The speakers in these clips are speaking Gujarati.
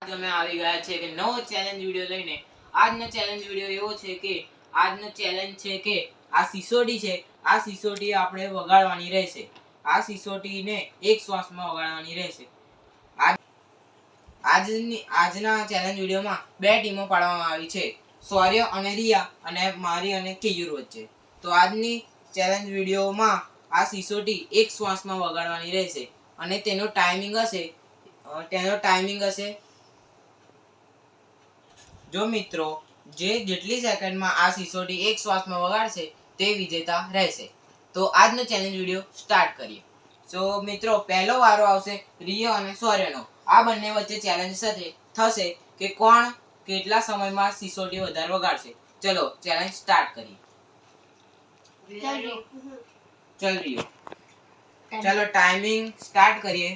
તમે આવી ગયા છે કે નવો ચેલેન્જ વિડિયો લઈને. આજનો ચેલેન્જ વિડિયો એવો છે કે આજનો ચેલેન્જ છે કે આ સિસોડી છે, આ સિસોડી આપણે વગાડવાની રહેશે. આ સિસોડીને એક શ્વાસમાં વગાડવાની રહેશે. આજના ચેલેન્જ વિડિયોમાં બે ટીમો પાડવામાં આવી છે, સૌર્ય અને રિયા, અને મારી અને કેયુર વચ્ચે. તો આજની ચેલેન્જ વિડિયોમાં આ સિસોડી એક શ્વાસમાં વગાડવાની રહેશે અને તેનો ટાઈમિંગ હશે જો મિત્રો જેટલી સેકન્ડમાં આ સિસોડી એક શ્વાસમાં વગાડશે તે વિજેતા રહેશે. તો આજનો ચેલેન્જ વિડિયો સ્ટાર્ટ કરીએ. સો મિત્રો પહેલો વારો આવશે રિયા અને સૌર્યનો. આ બંને વચ્ચે ચેલેન્જ થશે કે કોણ કેટલા સમયમાં સિસોડી વધારે વગાડશે. ચલો ચેલેન્જ સ્ટાર્ટ કરીએ. ચલ રિયો, ચલો ટાઈમિંગ સ્ટાર્ટ કરીએ.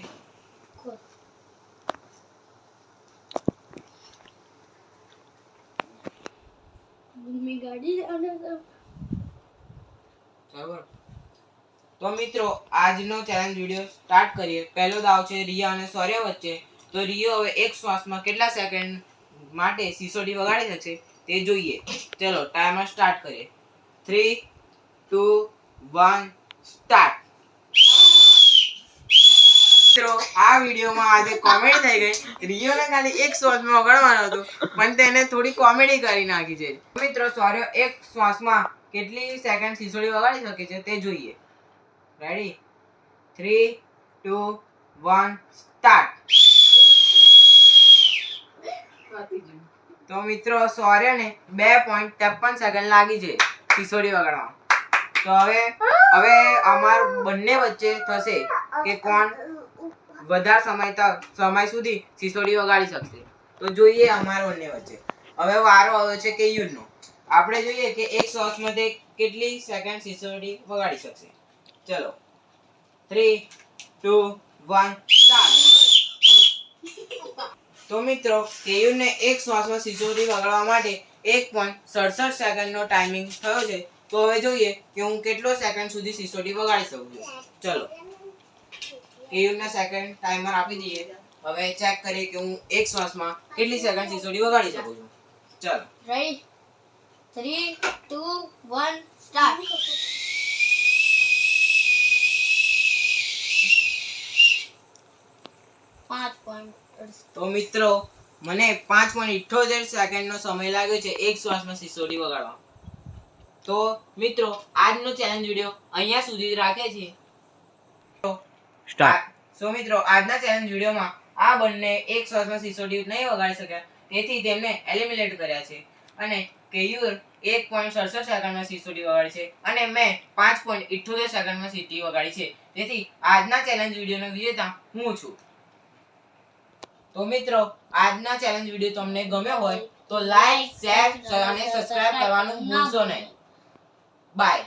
તો મિત્રો આજનો ચેલેન્જ વિડિયો સ્ટાર્ટ કરીએ. પહેલો દાવ છે રિયા અને સૌર્ય વચ્ચે. તો રિયો હવે એક શ્વાસમાં કેટલા સેકન્ડ માટે સિસોડી વગાડી શકશે તે જોઈએ. ચલો ટાઈમર સ્ટાર્ટ કરીએ. 3 2 1 સ્ટાર્ટ. મિત્રો આ વિડિયોમાં આજે કોમેડી થઈ ગઈ. રિયોને ખાલી એક શ્વાસમાં વગાડવાનો હતો પણ તેને થોડી કોમેડી કરી નાખી છે. મિત્રો સૌર્ય એક શ્વાસમાં કેટલી સેકન્ડ સિસોડી વગાડી શકે છે તે જોઈએ. Ready 3 2 1 start. તો મિત્રો સૌર્યને 2.53 સેકન્ડ લાગી છે સિસોડી વગાડવામાં. તો હવે અમાર બંને વચ્ચે થશે કે કોણ વધારે સમય સુધી સિસોડી વગાડી શકશે. તો જોઈએ અમાર બંને વચ્ચે. હવે વારો આવ્યો છે કેયુરનો. આપણે જોઈએ કે એક શ્વાસમાં તે કેટલી સેકન્ડ સિસોડી વગાડી શકશે. ચલો 3 2 1 સ્ટાર્ટ. તો મિત્રો કેયુરને એક શ્વાસમાં સિસોડી વગાડવા માટે 1.67 સેકન્ડનો ટાઈમિંગ થયો છે. તો હવે જોઈએ કે હું કેટલો સેકન્ડ સુધી સિસોડી વગાડી શકું છું. ચલો કેયુરને સેકન્ડ ટાઈમર આપી દઈએ. હવે ચેક કરીએ કે હું એક શ્વાસમાં કેટલી સેકન્ડ સિસોડી વગાડી શકું છું. ચલો રેડી 3 2 1 સ્ટાર્ટ. તો મિત્રો મને 5.78 સેકન્ડનો સમય લાગ્યો છે એક શ્વાસમાં સિસોડી વગાડવા. તો મિત્રો આજનો ચેલેન્જ વિડિયો અહીંયા સુધી રાખે છે. સો મિત્રો આજના ચેલેન્જ વિડિયોમાં આ બંને એક શ્વાસમાં સિસોડી નહીં વગાડી શક્યા, તેથી તેમને એલિમિનેટ કર્યા છે. અને કેયુર 1.67 સેકન્ડમાં સિસોડી વગાડી છે અને મેં 5.78 સેકન્ડમાં સિસોડી વગાડી છે. તેથી આજના ચેલેન્જ વિડિયોનો વિજેતા હું છું. તો મિત્રો આજના ચેલેન્જ વિડિયો તમને ગમ્યો હોય તો લાઈક, શેર અને સબસ્ક્રાઇબ કરવાનું ભૂલશો નહીં. બાય.